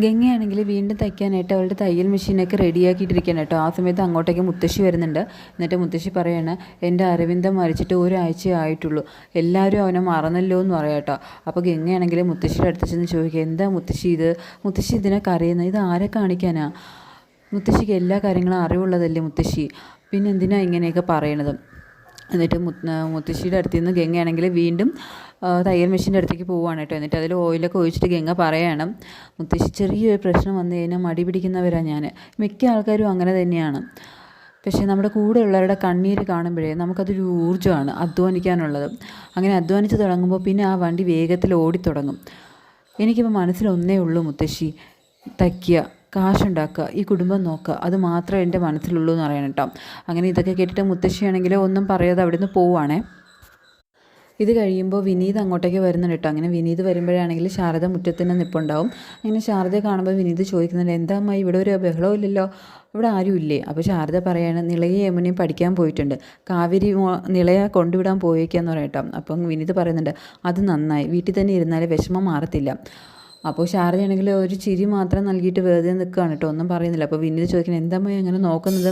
ഗംഗയാണെങ്കിൽ വീണ്ടും തയ്ക്കാനായിട്ട് അവളുടെ തയ്യൽ മെഷീനൊക്കെ റെഡിയാക്കിയിട്ടിരിക്കുകയാണ് കേട്ടോ. ആ സമയത്ത് അങ്ങോട്ടേക്ക് മുത്തശ്ശി വരുന്നുണ്ട്. എന്നിട്ട് മുത്തശ്ശി പറയാണ്, എൻ്റെ അരവിന്ദം മരിച്ചിട്ട് ഒരാഴ്ചയേ ആയിട്ടുള്ളൂ, എല്ലാവരും അവനെ മറന്നല്ലോ എന്ന് പറയാം കേട്ടോ. അപ്പോൾ ഗംഗയാണെങ്കിൽ മുത്തശ്ശിയുടെ അടുത്ത് ചെന്ന് ചോദിക്കുക, എന്താ മുത്തശ്ശി ഇത്, മുത്തശ്ശി ഇതിനൊക്കെ അറിയുന്നത്, ഇത് ആരെ കാണിക്കാനാ, മുത്തശ്ശിക്ക് എല്ലാ കാര്യങ്ങളും അറിവുള്ളതല്ലേ മുത്തശ്ശി, പിന്നെ എന്തിനാ ഇങ്ങനെയൊക്കെ പറയണത്. എന്നിട്ട് മുത്തശ്ശിയുടെ അടുത്ത് നിന്ന് ഗംഗയാണെങ്കിൽ വീണ്ടും തയ്യൽ മെഷീൻ്റെ അടുത്തേക്ക് പോവുകയാണ് കേട്ടോ. എന്നിട്ട് അതിൽ ഓയിലൊക്കെ ഒഴിച്ചിട്ട് ഗംഗ പറയാണ്, മുത്തശ്ശി ചെറിയൊരു പ്രശ്നം വന്നു കഴിഞ്ഞാൽ മടി പിടിക്കുന്നവരാണ് ഞാൻ, മിക്ക ആൾക്കാരും അങ്ങനെ തന്നെയാണ്. പക്ഷേ നമ്മുടെ കൂടെയുള്ളവരുടെ കണ്ണീര് കാണുമ്പോഴേ നമുക്കതൊരു ഊർജ്ജമാണ് അധ്വാനിക്കാനുള്ളത്. അങ്ങനെ അധ്വാനിച്ച് തുടങ്ങുമ്പോൾ പിന്നെ ആ വണ്ടി വേഗത്തിൽ ഓടിത്തുടങ്ങും. എനിക്കിപ്പോൾ മനസ്സിലൊന്നേ ഉള്ളൂ മുത്തശ്ശി, തയ്ക്കുക, കാശുണ്ടാക്കുക, ഈ കുടുംബം നോക്കുക, അത് മാത്രമേ എൻ്റെ മനസ്സിലുള്ളൂ എന്ന് പറയണം കേട്ടോ. അങ്ങനെ ഇതൊക്കെ കേട്ടിട്ട് മുത്തശ്ശിയാണെങ്കിൽ ഒന്നും പറയാതെ അവിടെ നിന്ന് പോവുകയാണേ. ഇത് കഴിയുമ്പോൾ വിനീത് അങ്ങോട്ടേക്ക് വരുന്നുണ്ട് കേട്ടോ. അങ്ങനെ വിനീത് വരുമ്പോഴാണെങ്കിൽ ശാരദ മുറ്റത്തിന് നിൽപ്പുണ്ടാവും. അങ്ങനെ ശാരദയെ കാണുമ്പോൾ വിനീത് ചോദിക്കുന്നുണ്ട്, എന്താ അമ്മ ഇവിടെ ഒരു ബഹളവും ഇല്ലല്ലോ, ഇവിടെ ആരും ഇല്ലേ. അപ്പോൾ ശാരദ പറയാണ്, നിളയും യമുനയും പഠിക്കാൻ പോയിട്ടുണ്ട്, കാവേരി നിളയെ കൊണ്ടുവിടാൻ പോയേക്കാന്ന് പറയട്ടോ. അപ്പം വിനീത് പറയുന്നുണ്ട്, അത് നന്നായി, വീട്ടിൽ തന്നെ ഇരുന്നാലേ വിഷമം മാറത്തില്ല. അപ്പോൾ ശാരദയാണെങ്കിൽ ഒരു ചിരി മാത്രം നൽകിയിട്ട് വെറുതെ നിൽക്കുകയാണ് കേട്ടോ, ഒന്നും പറയുന്നില്ല. അപ്പോൾ വിനീത് ചോദിക്കുന്നത്, എന്താ അമ്മായി അങ്ങനെ നോക്കുന്നത്,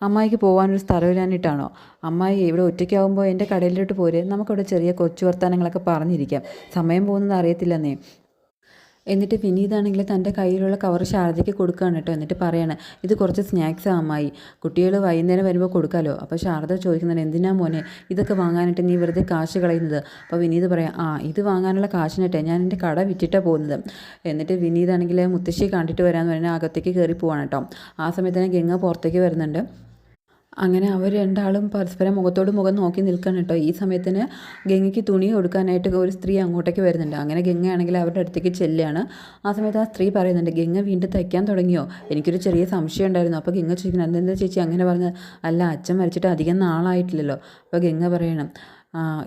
അമ്മായിക്ക് പോകാനൊരു സ്ഥലമില്ലാഞ്ഞിട്ടാണോ, അമ്മായി ഇവിടെ ഒറ്റയ്ക്കാവുമ്പോൾ എൻ്റെ കടയിലോട്ട് പോരെ, നമുക്കവിടെ ചെറിയ കൊച്ചു വർത്തമാനങ്ങളൊക്കെ പറഞ്ഞിരിക്കാം, സമയം പോകുന്നത് അറിയത്തില്ലെന്നേ. എന്നിട്ട് വിനീതാണെങ്കിൽ തൻ്റെ കയ്യിലുള്ള കവർ ശാരദയ്ക്ക് കൊടുക്കുകയാണ് കേട്ടോ. എന്നിട്ട് പറയാണ്, ഇത് കുറച്ച് സ്നാക്സ് അമ്മായി, കുട്ടികൾ വൈകുന്നേരം വരുമ്പോൾ കൊടുക്കാമല്ലോ. അപ്പോൾ ശാരദ ചോദിക്കുന്നുണ്ട്, എന്തിനാ മോനെ ഇതൊക്കെ വാങ്ങാനായിട്ട് നീ വെറുതെ കാശ് കളയുന്നത്. അപ്പോൾ വിനീത് പറയാം, ഇത് വാങ്ങാനുള്ള കാശിനിട്ടെ ഞാൻ എൻ്റെ കട വിറ്റിട്ടാണ് പോകുന്നത്. എന്നിട്ട് വിനീതാണെങ്കിൽ മുത്തശ്ശിയെ കണ്ടിട്ട് വരാമെന്ന് പറഞ്ഞാൽ അകത്തേക്ക് കയറി പോവാണ് കേട്ടോ. ആ സമയത്ത് തന്നെ ഗംഗ പുറത്തേക്ക് വരുന്നുണ്ട്. അങ്ങനെ അവർ രണ്ടാളും പരസ്പരം മുഖത്തോട് മുഖം നോക്കി നിൽക്കണം കേട്ടോ. ഈ സമയത്തിന് ഗംഗയ്ക്ക് തുണി കൊടുക്കാനായിട്ട് ഒരു സ്ത്രീ അങ്ങോട്ടേക്ക് വരുന്നുണ്ട്. അങ്ങനെ ഗംഗയാണെങ്കിൽ അവരുടെ അടുത്തേക്ക് ചെല്ലുകയാണ്. ആ സമയത്ത് ആ സ്ത്രീ പറയുന്നുണ്ട്, ഗംഗ വീണ്ടും തയ്ക്കാൻ തുടങ്ങിയോ, എനിക്കൊരു ചെറിയ സംശയം ഉണ്ടായിരുന്നു. അപ്പോൾ ഗംഗ ചോദിക്കണം, എന്തെന്താ ചേച്ചി അങ്ങനെ പറഞ്ഞത്, അല്ല അച്ഛൻ മരിച്ചിട്ട് അധികം നാളായിട്ടില്ലല്ലോ. അപ്പോൾ ഗംഗ പറയണം,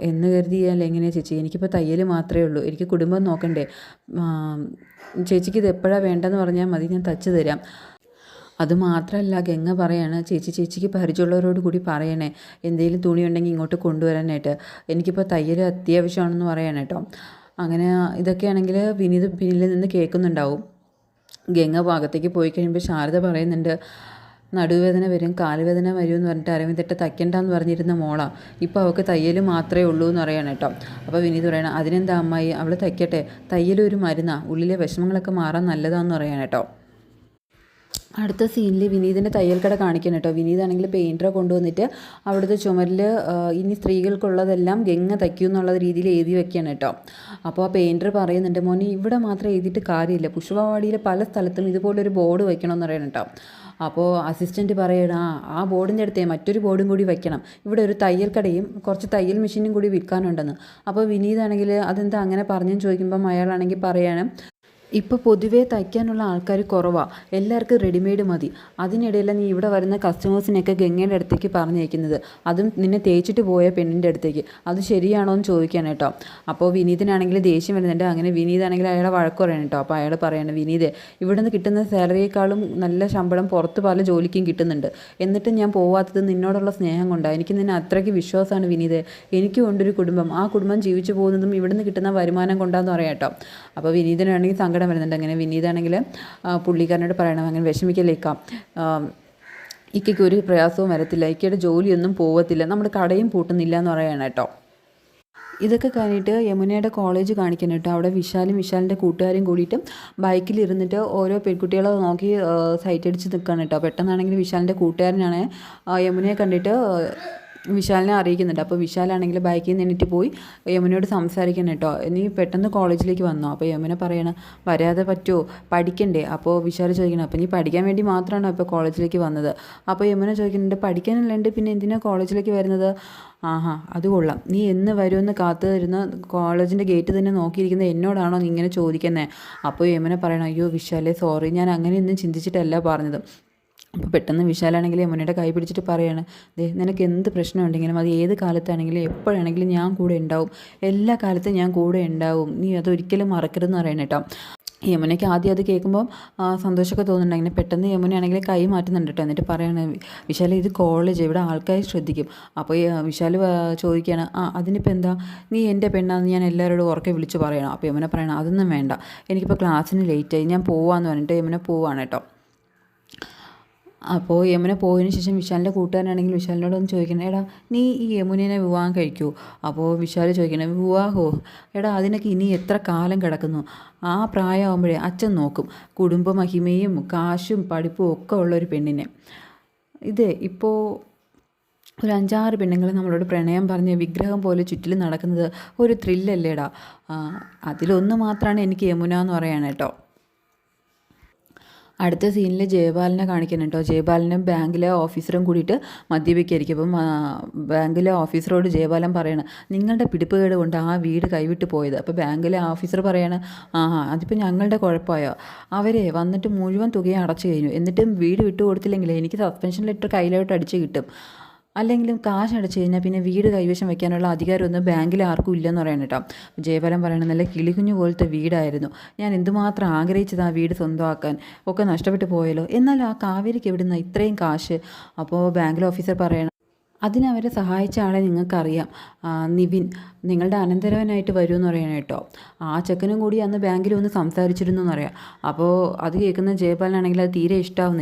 എന്ന് കരുതിയാൽ എങ്ങനെയാണ് ചേച്ചി, എനിക്കിപ്പോൾ തയ്യൽ മാത്രമേ ഉള്ളൂ, എനിക്ക് കുടുംബം നോക്കണ്ടേ, ചേച്ചിക്ക് ഇത് എപ്പോഴാണ് വേണ്ടതെന്ന് പറഞ്ഞാൽ മതി, ഞാൻ തച്ച് തരാം. അതുമാത്രമല്ല ഗംഗ പറയാണ്, ചേച്ചിക്ക് പരിചയമുള്ളവരോട് കൂടി പറയണേ, എന്തെങ്കിലും തുണി ഉണ്ടെങ്കിൽ ഇങ്ങോട്ട് കൊണ്ടുവരാനായിട്ട്, എനിക്കിപ്പോൾ തയ്യൽ അത്യാവശ്യമാണെന്ന് പറയണം കേട്ടോ. അങ്ങനെ ഇതൊക്കെയാണെങ്കിൽ വിനീത് പിന്നിൽ നിന്ന് കേൾക്കുന്നുണ്ടാവും. ഗംഗ ഭാഗത്തേക്ക് പോയി കഴിയുമ്പോൾ ശാരദ പറയുന്നുണ്ട്, നടുവേദന വരും, കാലുവേദന വരും എന്ന് പറഞ്ഞിട്ട് അരവിന്ദട്ട് തയ്ക്കണ്ടെന്ന് പറഞ്ഞിരുന്ന മോളാ, ഇപ്പോൾ അവൾക്ക് തയ്യൽ മാത്രമേ ഉള്ളൂ എന്ന് പറയണം കേട്ടോ. അപ്പോൾ വിനീത് പറയണം, അതിനെന്താ അമ്മായി, അവൾ തയ്ക്കട്ടെ, തയ്യലൊരു മരുന്നാ, ഉള്ളിലെ വിഷമങ്ങളൊക്കെ മാറാൻ നല്ലതാണെന്ന് പറയണം കേട്ടോ. അടുത്ത സീനിൽ വിനീതിൻ്റെ തയ്യൽ കട കാണിക്കണം കേട്ടോ. വിനീതാണെങ്കിൽ പെയിൻറ്ററെ കൊണ്ടുവന്നിട്ട് അവിടുത്തെ ചുമരിൽ ഇനി സ്ത്രീകൾക്കുള്ളതെല്ലാം ഗംഗ തയ്ക്കും എന്നുള്ള രീതിയിൽ എഴുതി വെക്കുകയാണ് കേട്ടോ. അപ്പോൾ ആ പെയിൻറ്റർ പറയുന്നുണ്ട്, മോനെ ഇവിടെ മാത്രം എഴുതിയിട്ട് കാര്യമില്ല, പുഷ്പവാടിയിലെ പല സ്ഥലത്തും ഇതുപോലൊരു ബോർഡ് വയ്ക്കണമെന്ന് പറയണം കേട്ടോ. അപ്പോൾ അസിസ്റ്റൻറ്റ് പറയണം, ആ ബോർഡിൻ്റെ അടുത്തേ മറ്റൊരു ബോർഡും കൂടി വയ്ക്കണം, ഇവിടെ ഒരു തയ്യൽ കടയും കുറച്ച് തയ്യൽ മെഷീനും കൂടി വിൽക്കാനുണ്ടെന്ന്. അപ്പോൾ വിനീതാണെങ്കിൽ അതെന്താ അങ്ങനെ പറഞ്ഞെന്ന് ചോദിക്കുമ്പം അയാളാണെങ്കിൽ പറയാണ്, ഇപ്പോൾ പൊതുവേ തയ്ക്കാനുള്ള ആൾക്കാർ കുറവാണ്, എല്ലാവർക്കും റെഡിമെയ്ഡ് മതി, അതിനിടയിൽ നീ ഇവിടെ വരുന്ന കസ്റ്റമേഴ്സിനെയൊക്കെ ഗംഗയുടെ അടുത്തേക്ക് പറഞ്ഞേക്കുന്നത്, അതും നിന്നെ തേച്ചിട്ട് പോയ പെണ്ണിൻ്റെ അടുത്തേക്ക്, അത് ശരിയാണോ എന്ന് ചോദിക്കാൻ കേട്ടോ. അപ്പോൾ വിനീതിനാണെങ്കിൽ ദേഷ്യം വരുന്നുണ്ട്. അങ്ങനെ വിനീതാണെങ്കിൽ അയാളെ വഴക്ക് പറയണം കേട്ടോ. അപ്പോൾ അയാൾ പറയാണ്, വിനീത് ഇവിടെ നിന്ന് കിട്ടുന്ന സാലറിയേക്കാളും നല്ല ശമ്പളം പുറത്ത് പല ജോലിക്കും കിട്ടുന്നുണ്ട്, എന്നിട്ട് ഞാൻ പോവാത്തത് നിന്നോടുള്ള സ്നേഹം കൊണ്ടാണ്, എനിക്ക് നിന്നെ അത്രയ്ക്ക് വിശ്വാസമാണ് വിനീത്, എനിക്കും ഉണ്ടൊരു കുടുംബം, ആ കുടുംബം ജീവിച്ചു പോകുന്നതും ഇവിടെ നിന്ന് കിട്ടുന്ന വരുമാനം കൊണ്ടാന്ന് പറയാം കേട്ടോ. അപ്പോൾ വിനീതിനാണെങ്കിൽ സങ്കടം വരുന്നുണ്ട്. അങ്ങനെ വിനീതാണെങ്കിൽ പുള്ളിക്കാരനോട് പറയണം, അങ്ങനെ വിഷമിക്കലേക്കാം, ഇക്കയ്ക്ക് ഒരു പ്രയാസവും വരത്തില്ല, ഇക്കയുടെ ജോലിയൊന്നും പോകത്തില്ല, നമ്മുടെ കടയും പൂട്ടുന്നില്ല എന്ന് പറയണം കേട്ടോ. ഇതൊക്കെ കഴിഞ്ഞിട്ട് യമുനയുടെ കോളേജ് കാണിക്കണം കേട്ടോ. അവിടെ വിശാലിൻ്റെ കൂട്ടുകാരും കൂടിയിട്ട് ബൈക്കിലിരുന്നിട്ട് ഓരോ പെൺകുട്ടികളെ നോക്കി സൈറ്റ് അടിച്ച് നിൽക്കുകയാണ് കേട്ടോ. പെട്ടെന്നാണെങ്കിൽ വിശാലിൻ്റെ കൂട്ടുകാരനാണ് യമുനയെ കണ്ടിട്ട് വിശാലിനെ അറിയിക്കുന്നുണ്ട്. അപ്പോൾ വിശാലാണെങ്കിൽ ബൈക്കിൽ നിന്ന് എണീറ്റ് പോയി യമുനയോട് സംസാരിക്കണം കേട്ടോ, നീ പെട്ടെന്ന് കോളേജിലേക്ക് വന്നോ. അപ്പോൾ യമുന പറയണം, വരാതെ പറ്റുമോ, പഠിക്കണ്ടേ. അപ്പോൾ വിശാൽ ചോദിക്കണം, അപ്പോൾ നീ പഠിക്കാൻ വേണ്ടി മാത്രമാണോ ഇപ്പോൾ കോളേജിലേക്ക് വന്നത്. അപ്പോൾ യമുന ചോദിക്കുന്നുണ്ട്, പഠിക്കാനല്ലാണ്ട് പിന്നെ എന്തിനാണ് കോളേജിലേക്ക് വരുന്നത്. അത് കൊള്ളാം, നീ എന്ന് വരുമെന്ന് കാത്തു തരുന്ന കോളേജിൻ്റെ ഗേറ്റ് തന്നെ നോക്കിയിരിക്കുന്നത് എന്നോടാണോ നീ ഇങ്ങനെ ചോദിക്കുന്നത്. അപ്പോൾ യമുന പറയണം, അയ്യോ വിശാലേ സോറി, ഞാൻ അങ്ങനെയൊന്നും ചിന്തിച്ചിട്ടല്ല പറഞ്ഞത്. അപ്പോൾ പെട്ടെന്ന് വിശാലാണെങ്കിൽ യമുനയുടെ കൈ പിടിച്ചിട്ട് പറയാണ്, നിനക്ക് എന്ത് പ്രശ്നം ഉണ്ടെങ്കിലും അത് ഏത് കാലത്താണെങ്കിലും എപ്പോഴാണെങ്കിലും ഞാൻ കൂടെ ഉണ്ടാവും, എല്ലാ കാലത്തും ഞാൻ കൂടെ ഉണ്ടാവും, നീ അതൊരിക്കലും മറക്കരുതെന്ന് പറയണം കേട്ടോ. യമുനയ്ക്ക് ആദ്യം അത് കേൾക്കുമ്പം സന്തോഷമൊക്കെ തോന്നുന്നുണ്ട്. അങ്ങനെ പെട്ടെന്ന് യമുനയാണെങ്കിൽ കൈ മാറ്റുന്നുണ്ട് കേട്ടോ. എന്നിട്ട് പറയാണ്, വിശാൽ ഇത് കോളേജ്, ഇവിടെ ആൾക്കാർ ശ്രദ്ധിക്കും. അപ്പോൾ വിശാൽ ചോദിക്കുകയാണ്, അതിനിപ്പോൾ എന്താ, നീ എൻ്റെ പെണ്ണാന്ന് ഞാൻ എല്ലാവരോടും ഉറക്കെ വിളിച്ച് പറയണം. അപ്പോൾ യമുന പറയണം, അതൊന്നും വേണ്ട, എനിക്കിപ്പോൾ ക്ലാസ്സിന് ലേറ്റായി, ഞാൻ പോവാന്ന് പറഞ്ഞിട്ട് യമുന പോവാണ് കേട്ടോ. അപ്പോൾ യമുന പോയതിന് ശേഷം വിശാലിൻ്റെ കൂട്ടുകാരനാണെങ്കിൽ വിശാലിനോടൊന്ന് ചോദിക്കണം, എടാ നീ ഈ യമുനേനെ വിവാഹം കഴിക്കുമോ? അപ്പോൾ വിശാൽ ചോദിക്കണം, വിവാഹമോ? എടാ അതിനൊക്കെ ഇനി എത്ര കാലം കിടക്കുന്നു, ആ പ്രായമാകുമ്പോഴേ അച്ഛൻ നോക്കും, കുടുംബ മഹിമയും കാശും പഠിപ്പും ഒക്കെ ഉള്ള ഒരു പെണ്ണിനെ. ഇത് ഇപ്പോൾ ഒരു 5-6 പെണ്ണുങ്ങൾ നമ്മളോട് പ്രണയം പറഞ്ഞ് വിഗ്രഹം പോലെ ചുറ്റിലും നടക്കുന്നത് ഒരു ത്രില്ലല്ലേടാ. അതിലൊന്ന് മാത്രമാണ് എനിക്ക് യമുന എന്ന് പറയാണ് കേട്ടോ. അടുത്ത സീനിൽ ജയപാലിനെ കാണിക്കണം കേട്ടോ. ജയപാലനും ബാങ്കിലെ ഓഫീസറും കൂടിയിട്ട് മദ്യപിക്കായിരിക്കും. അപ്പം ബാങ്കിലെ ഓഫീസറോട് ജയപാലൻ പറയണം, നിങ്ങളുടെ പിടിപ്പുകേട് കൊണ്ട് ആ വീട് കൈവിട്ട് പോയത്. അപ്പോൾ ബാങ്കിലെ ഓഫീസർ പറയാണ്, അതിപ്പോൾ ഞങ്ങളുടെ കുഴപ്പമായോ, അവരെ വന്നിട്ട് മുഴുവൻ തുകയും അടച്ചു കഴിഞ്ഞു, എന്നിട്ടും വീട് വിട്ടു കൊടുത്തില്ലെങ്കിൽ എനിക്ക് സസ്പെൻഷൻ ലെറ്റർ കയ്യിലോട്ട് അടിച്ച് കിട്ടും, അല്ലെങ്കിലും കാശ് അടച്ചു കഴിഞ്ഞാൽ പിന്നെ വീട് കൈവശം വെക്കാനുള്ള അധികാരമൊന്നും ബാങ്കിൽ ആർക്കും ഇല്ലെന്ന് പറയണം കേട്ടോ. ജയപാലൻ പറയണം, നല്ല കിളികുഞ്ഞു പോലത്തെ വീടായിരുന്നു, ഞാൻ എന്തുമാത്രം ആഗ്രഹിച്ചത് ആ വീട് സ്വന്തമാക്കാൻ, ഒക്കെ നഷ്ടപ്പെട്ടു പോയല്ലോ, എന്നാൽ ആ കാവേരിക്ക് എവിടുന്ന ഇത്രയും കാശ്? അപ്പോൾ ബാങ്കിൽ ഓഫീസർ പറയണം, അതിനവരെ സഹായിച്ച ആളെ നിങ്ങൾക്കറിയാം, നിവിൻ നിങ്ങളുടെ അനന്തരവനായിട്ട് വരുമെന്ന് പറയണം കേട്ടോ. ആ ചെക്കനും കൂടി അന്ന് ബാങ്കിൽ ഒന്ന് സംസാരിച്ചിരുന്നു എന്നറിയാം. അപ്പോൾ അത് കേൾക്കുന്ന ജയപാലനാണെങ്കിൽ അത് തീരെ ഇഷ്ടമാവുന്നില്ല.